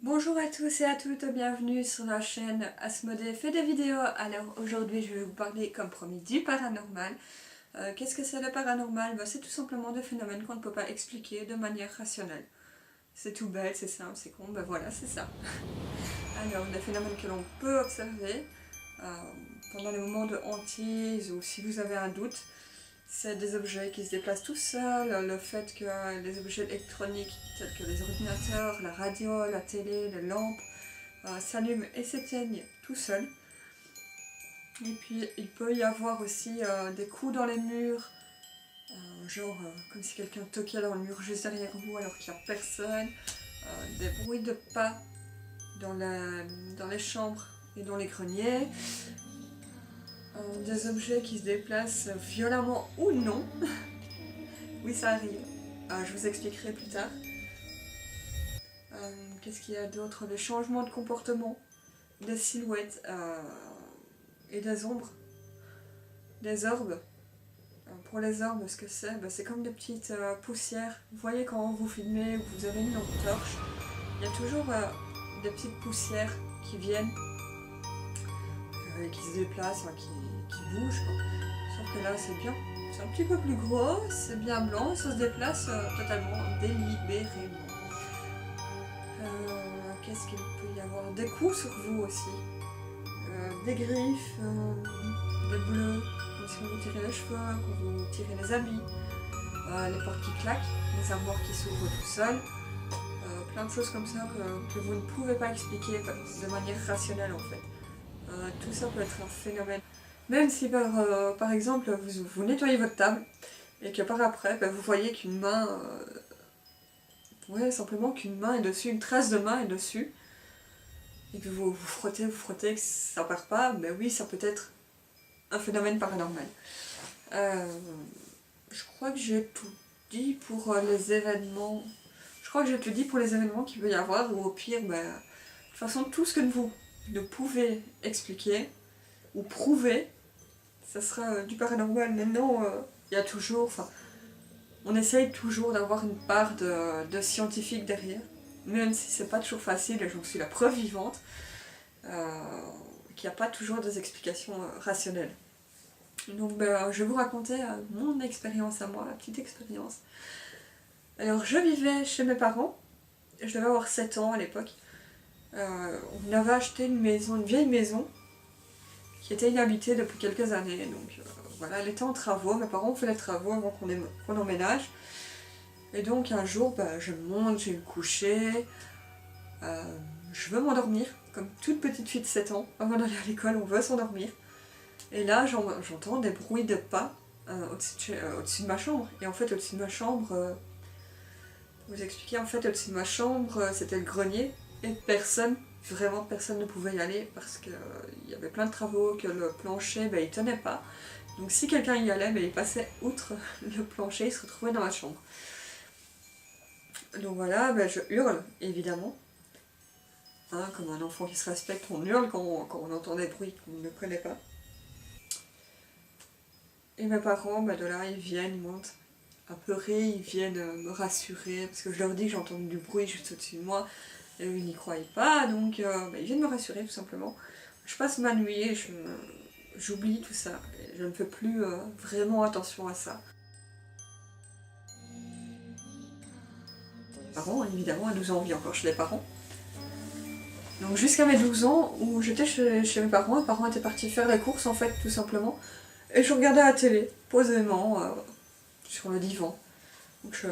Bonjour à tous et à toutes, bienvenue sur la chaîne Asmodée fait des vidéos. Alors aujourd'hui je vais vous parler comme promis du paranormal. Qu'est-ce que c'est le paranormal? C'est tout simplement des phénomènes qu'on ne peut pas expliquer de manière rationnelle. C'est tout bête, c'est simple, c'est con, voilà c'est ça. Alors des phénomènes que l'on peut observer pendant les moments de hantise ou si vous avez un doute. C'est des objets qui se déplacent tout seuls, le fait que les objets électroniques tels que les ordinateurs, la radio, la télé, les lampes s'allument et s'éteignent tout seuls. Et puis il peut y avoir aussi des coups dans les murs, comme si quelqu'un toquait dans le mur juste derrière vous alors qu'il n'y a personne, des bruits de pas dans les chambres et dans les greniers. Des objets qui se déplacent violemment ou non. Oui, ça arrive. Je vous expliquerai plus tard. Qu'est-ce qu'il y a d'autre? Des changements de comportement, des silhouettes et des ombres, des orbes. Pour les orbes, ce que c'est comme des petites poussières. Vous voyez quand vous filmez ou vous avez une lampe torche, il y a toujours des petites poussières qui viennent et qui se déplacent, qui bougent. Sauf que là, c'est bien. C'est un petit peu plus gros, c'est bien blanc, ça se déplace totalement délibérément. Qu'est-ce qu'il peut y avoir? Des coups sur vous aussi. Des griffes, des bleus, comme si on vous tirait les cheveux, quand vous tirez les habits. Les portes qui claquent, les armoires qui s'ouvrent tout seuls. Plein de choses comme ça que vous ne pouvez pas expliquer de manière rationnelle en fait. Tout ça peut être un phénomène. Même si par exemple vous nettoyez votre table et que par après vous voyez qu'une main, simplement qu'une main est dessus, une trace de main est dessus, et que vous frottez, que ça part pas, oui, ça peut être un phénomène paranormal. Je crois que j'ai tout dit pour les événements. Je crois que j'ai tout dit pour les événements qu'il peut y avoir, ou au pire, de toute façon, tout ce que vous ne pouvez expliquer ou prouver, ça sera du paranormal. Maintenant, il y a toujours, on essaye toujours d'avoir une part de scientifique derrière, même si c'est pas toujours facile, et j'en suis la preuve vivante, qu'il n'y a pas toujours des explications rationnelles. Donc je vais vous raconter mon expérience à moi, la petite expérience. Alors je vivais chez mes parents, je devais avoir 7 ans à l'époque. On avait acheté une vieille maison, qui était inhabitée depuis quelques années, donc voilà, elle était en travaux, mes parents ont fait les travaux avant qu'on emménage. Et donc un jour, je monte, je vais me coucher, je veux m'endormir, comme toute petite fille de 7 ans, avant d'aller à l'école, on veut s'endormir. Et là, j'entends des bruits de pas au-dessus de ma chambre. Et en fait, au-dessus de ma chambre, pour vous expliquer, en fait, au-dessus de ma chambre, c'était le grenier, et vraiment personne ne pouvait y aller parce qu'il y avait plein de travaux, que le plancher, il tenait pas. Donc si quelqu'un y allait, il passait outre le plancher, il se retrouvait dans ma chambre. Donc voilà, je hurle, évidemment. Comme un enfant qui se respecte, on hurle quand on entend des bruits qu'on ne connaît pas. Et mes parents, de là, ils viennent, ils montent apeurés, ils viennent me rassurer, parce que je leur dis que j'ai entendu du bruit juste au-dessus de moi, et eux n'y croyaient pas, donc ils viennent me rassurer tout simplement. Je passe ma nuit et j'oublie tout ça, et je ne fais plus vraiment attention à ça. Les parents, évidemment, à 12 ans, on vit encore chez les parents. Donc jusqu'à mes 12 ans, où j'étais chez mes parents étaient partis faire les courses en fait, tout simplement. Et je regardais la télé, posément, sur le divan. Donc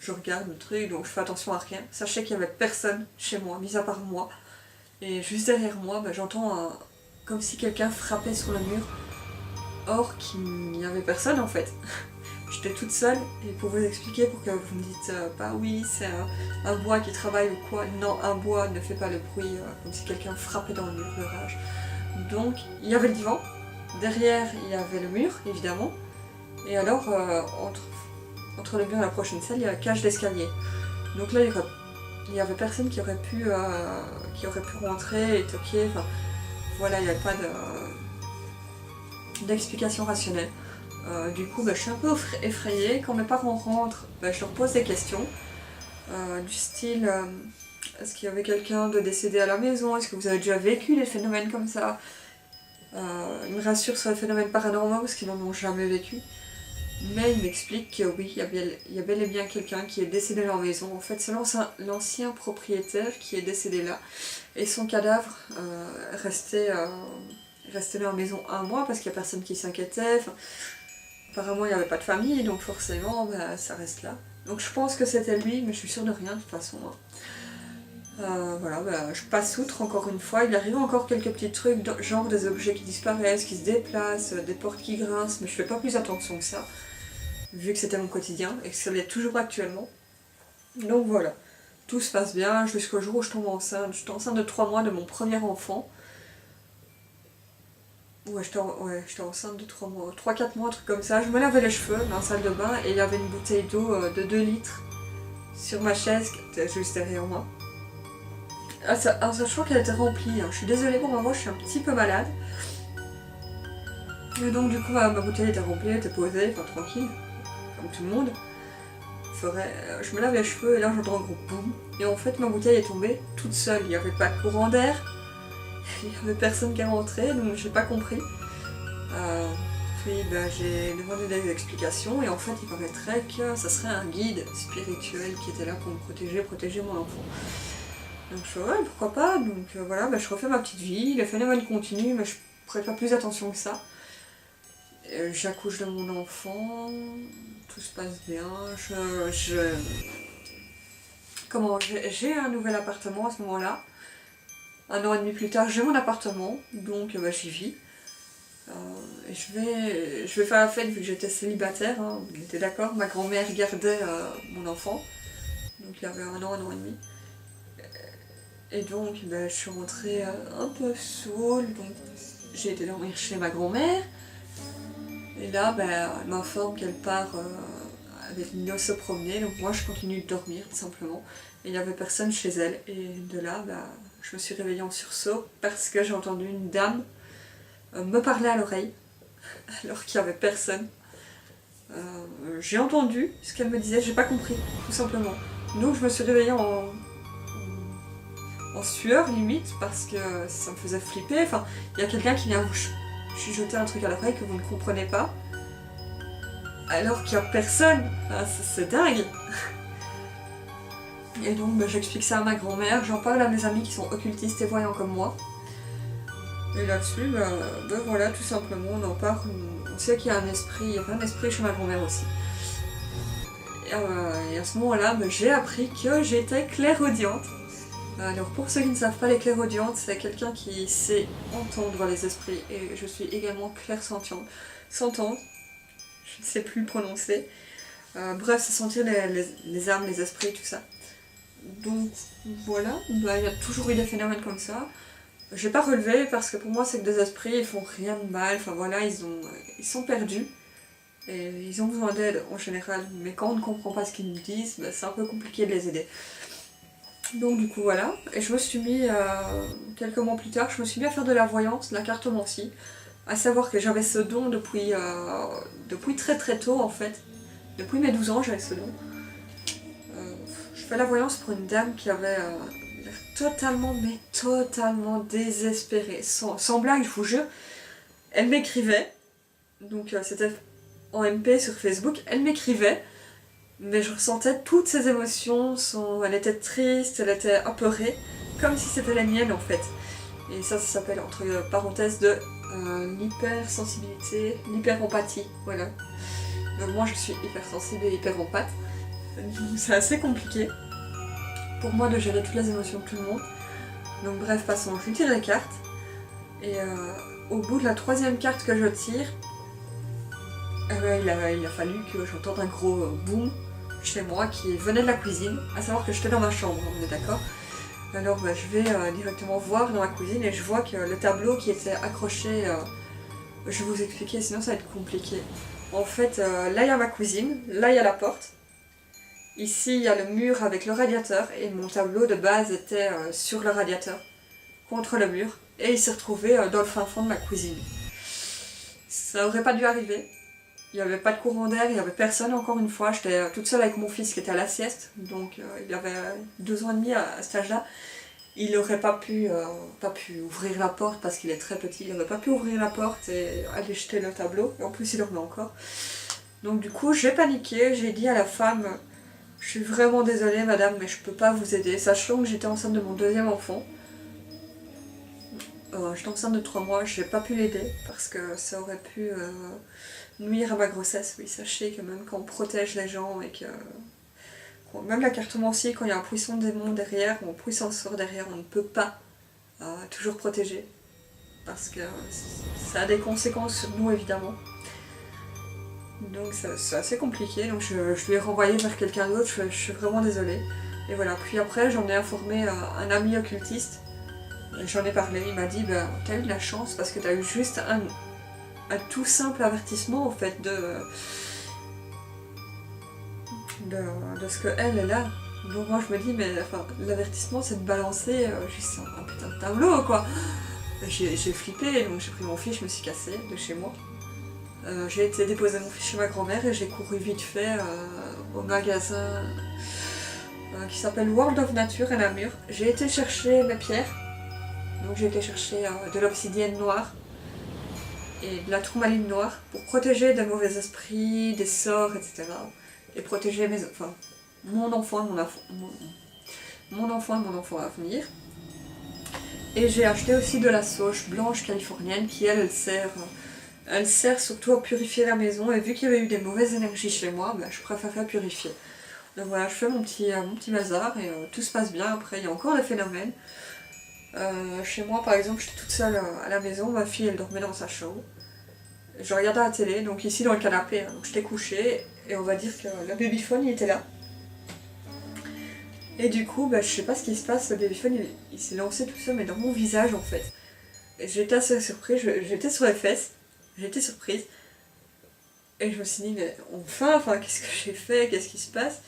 je regarde le truc, donc je fais attention à rien. Sachez qu'il n'y avait personne chez moi, mis à part moi. Et juste derrière moi, j'entends comme si quelqu'un frappait sur le mur. Or qu'il n'y avait personne en fait. J'étais toute seule, et pour vous expliquer, pour que vous me dites oui, c'est un bois qui travaille ou quoi. Non, un bois ne fait pas le bruit comme si quelqu'un frappait dans le mur de rage. Donc il y avait le divan. Derrière, il y avait le mur, évidemment. Et alors, entre le mur et la prochaine salle, il y a la cage d'escalier. Donc là, il n'y avait personne qui aurait pu rentrer et toquer. Voilà, il n'y avait pas d'explication rationnelle. Du coup, je suis un peu effrayée. Quand mes parents rentrent, je leur pose des questions. Du style, est-ce qu'il y avait quelqu'un de décédé à la maison? Est-ce que vous avez déjà vécu des phénomènes comme ça? Il me rassure sur les phénomènes paranormaux parce qu'ils n'en ont jamais vécu. Mais il m'explique que oui, il y a bel et bien quelqu'un qui est décédé dans leur maison. En fait, c'est l'ancien propriétaire qui est décédé là. Et son cadavre restait dans leur maison 1 mois parce qu'il n'y a personne qui s'inquiétait. Enfin, apparemment, il n'y avait pas de famille, donc forcément, bah, ça reste là. Donc je pense que c'était lui, mais je suis sûre de rien de toute façon. Voilà, bah, je passe outre encore une fois. Il arrive encore quelques petits trucs, genre des objets qui disparaissent, qui se déplacent, des portes qui grincent, mais je fais pas plus attention que ça, vu que c'était mon quotidien et que ça l'est toujours actuellement. Donc voilà, tout se passe bien jusqu'au jour où je tombe enceinte. J'étais enceinte de 3 mois de mon premier enfant. Ouais, j'étais enceinte de 3 mois, 3-4 mois, un truc comme ça. Je me lavais les cheveux dans la salle de bain et il y avait une bouteille d'eau de 2 litres sur ma chaise qui était juste derrière moi. En sachant qu'elle était remplie. Je suis désolée pour ma voix, je suis un petit peu malade. Et donc du coup, ma bouteille était remplie, elle était posée, enfin tranquille, comme tout le monde. Je me lave les cheveux et là j'entends un gros boum. Et en fait, ma bouteille est tombée toute seule. Il n'y avait pas de courant d'air. Il n'y avait personne qui est rentré, donc j'ai pas compris. Puis j'ai demandé des explications et en fait il paraîtrait que ça serait un guide spirituel qui était là pour me protéger mon enfant. Donc je fais ouais, pourquoi pas, donc voilà, je refais ma petite vie, les phénomènes continuent mais je prête pas plus attention que ça. J'accouche de mon enfant, tout se passe bien, j'ai un nouvel appartement à ce moment-là. 1 an et demi plus tard, j'ai mon appartement, donc j'y vis. Et je vais faire la fête vu que j'étais célibataire, hein, on était d'accord. Ma grand-mère gardait mon enfant, donc il avait 1 an et demi. Et donc je suis rentrée un peu saoule, donc j'ai été dormir chez ma grand-mère. Et là, elle m'informe qu'elle part avec Nino se promener, donc moi je continue de dormir tout simplement. Et il n'y avait personne chez elle, et de là, je me suis réveillée en sursaut parce que j'ai entendu une dame me parler à l'oreille, alors qu'il n'y avait personne. J'ai entendu ce qu'elle me disait, j'ai pas compris, tout simplement. Donc je me suis réveillée en sueur limite, parce que ça me faisait flipper. Enfin, il y a quelqu'un qui vient vous chuchoter un truc à l'oreille que vous ne comprenez pas, alors qu'il n'y a personne. Enfin, c'est dingue. Et donc j'explique ça à ma grand-mère, j'en parle à mes amis qui sont occultistes et voyants comme moi. Et là-dessus, voilà, tout simplement, on en parle, on sait qu'il y a un esprit, il y avait un esprit chez ma grand-mère aussi. Et à ce moment-là, j'ai appris que j'étais clairaudiente. Alors pour ceux qui ne savent pas, les clairaudientes, c'est quelqu'un qui sait entendre les esprits, et je suis également clairsentiente. Sentante, je ne sais plus le prononcer. Bref, c'est sentir les âmes, les esprits, tout ça. Donc voilà, il y a toujours eu des phénomènes comme ça. J'ai pas relevé parce que pour moi c'est que des esprits, ils font rien de mal, enfin voilà, ils sont perdus et ils ont besoin d'aide en général, mais quand on ne comprend pas ce qu'ils nous disent, c'est un peu compliqué de les aider. Donc du coup voilà, et je me suis mis, quelques mois plus tard, je me suis mis à faire de la voyance, de la cartomancie, à savoir que j'avais ce don depuis très très tôt en fait, depuis mes 12 ans j'avais ce don. Je fais la voyance pour une dame qui avait l'air totalement désespérée, sans blague je vous jure. Elle m'écrivait, donc c'était en MP sur Facebook, elle m'écrivait, mais je ressentais toutes ses émotions, elle était triste, elle était apeurée, comme si c'était la mienne en fait. Et ça s'appelle entre parenthèses de l'hypersensibilité, l'hyperempathie, voilà. Donc moi je suis hypersensible et hyperempathe, donc c'est assez compliqué pour moi de gérer toutes les émotions de tout le monde. Donc bref, passons, je tire les cartes, et au bout de la 3e carte que je tire, il a fallu que j'entende un gros boom chez moi qui venait de la cuisine, à savoir que j'étais dans ma chambre, on est d'accord. Alors je vais directement voir dans ma cuisine et je vois que le tableau qui était accroché, je vais vous expliquer sinon ça va être compliqué. En fait, là il y a ma cuisine, là il y a la porte, ici il y a le mur avec le radiateur et mon tableau de base était sur le radiateur, contre le mur, et il s'est retrouvé dans le fin fond de ma cuisine. Ça aurait pas dû arriver. Il n'y avait pas de courant d'air, il n'y avait personne encore une fois. J'étais toute seule avec mon fils qui était à la sieste, donc il avait 2 ans et demi à cet âge-là. Il n'aurait pas pu ouvrir la porte parce qu'il est très petit, il n'aurait pas pu ouvrir la porte et aller jeter le tableau. Et en plus il dormait encore. Donc du coup j'ai paniqué, j'ai dit à la femme, je suis vraiment désolée madame mais je peux pas vous aider, sachant que j'étais enceinte de mon 2e enfant. J'étais enceinte de 3 mois, j'ai pas pu l'aider parce que ça aurait pu nuire à ma grossesse. Oui, sachez que même quand on protège les gens et que même la cartomancie, quand il y a un puissant démon derrière ou un puissant sort derrière, on ne peut pas toujours protéger parce que ça a des conséquences sur nous évidemment. Donc c'est assez compliqué, donc je lui ai renvoyé vers quelqu'un d'autre, je suis vraiment désolée. Et voilà, puis après j'en ai informé un ami occultiste, j'en ai parlé, il m'a dit bah, t'as eu de la chance parce que t'as eu juste un tout simple avertissement en fait de ce qu'elle est là. Donc moi je me dis mais enfin, l'avertissement c'est de balancer juste un putain de tableau quoi. J'ai flippé, donc j'ai pris mon fils, je me suis cassée de chez moi. J'ai été déposer mon fils chez ma grand-mère et j'ai couru vite fait au magasin qui s'appelle World of Nature à Namur. J'ai été chercher mes pierres, donc j'ai été chercher de l'obsidienne noire et de la tourmaline noire pour protéger des mauvais esprits, des sorts, etc. Et protéger mon enfant et mon enfant à venir. Et j'ai acheté aussi de la sauge blanche californienne qui elle sert surtout à purifier la maison et vu qu'il y avait eu des mauvaises énergies chez moi, bah, je préférais purifier. Donc voilà, je fais mon petit bazar et tout se passe bien. Après il y a encore des phénomènes. Chez moi par exemple j'étais toute seule à la maison, ma fille elle dormait dans sa chambre. Je regardais la télé, donc ici dans le canapé, donc j'étais couchée et on va dire que le babyphone il était là. Et du coup bah, je sais pas ce qui se passe, le babyphone il s'est lancé tout seul mais dans mon visage en fait. J'étais assez surprise, j'étais sur les fesses, j'étais surprise. Et je me suis dit mais enfin qu'est-ce que j'ai fait, qu'est-ce qui se passe?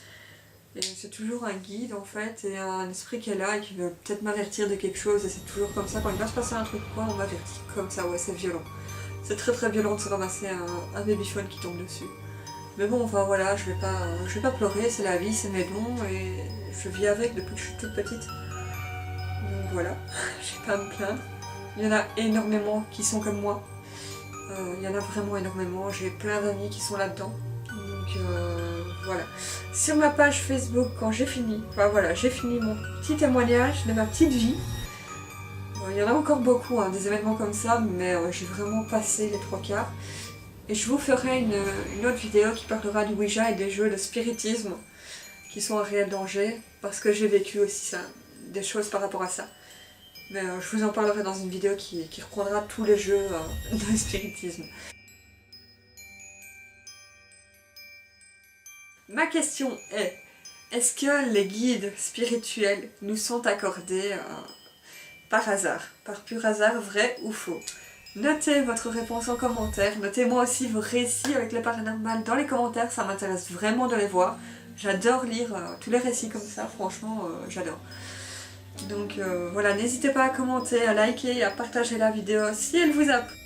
Et c'est toujours un guide en fait, et un esprit qui est là et qui veut peut-être m'avertir de quelque chose, et c'est toujours comme ça, quand il va se passer un truc quoi, on m'avertit comme ça, ouais c'est violent. C'est très très violent de se ramasser un babyphone qui tombe dessus. Mais bon, enfin voilà, je vais pas pleurer, c'est la vie, c'est mes dons, et je vis avec depuis que je suis toute petite. Donc voilà, j'ai pas à me plaindre. Il y en a énormément qui sont comme moi. Il y en a vraiment énormément, j'ai plein d'amis qui sont là-dedans. Donc voilà. Sur ma page Facebook, quand j'ai fini, j'ai fini mon petit témoignage de ma petite vie. Il y en a encore beaucoup, hein, des événements comme ça, mais j'ai vraiment passé les 3/4. Et je vous ferai une autre vidéo qui parlera du Ouija et des jeux de spiritisme qui sont un réel danger, parce que j'ai vécu aussi ça, des choses par rapport à ça. Mais je vous en parlerai dans une vidéo qui reprendra tous les jeux de spiritisme. Ma question est, est-ce que les guides spirituels nous sont accordés par hasard, par pur hasard, vrai ou faux? Notez votre réponse en commentaire, notez-moi aussi vos récits avec le paranormal dans les commentaires, ça m'intéresse vraiment de les voir. J'adore lire tous les récits comme ça, franchement j'adore. Donc voilà, n'hésitez pas à commenter, à liker et à partager la vidéo si elle vous a plu.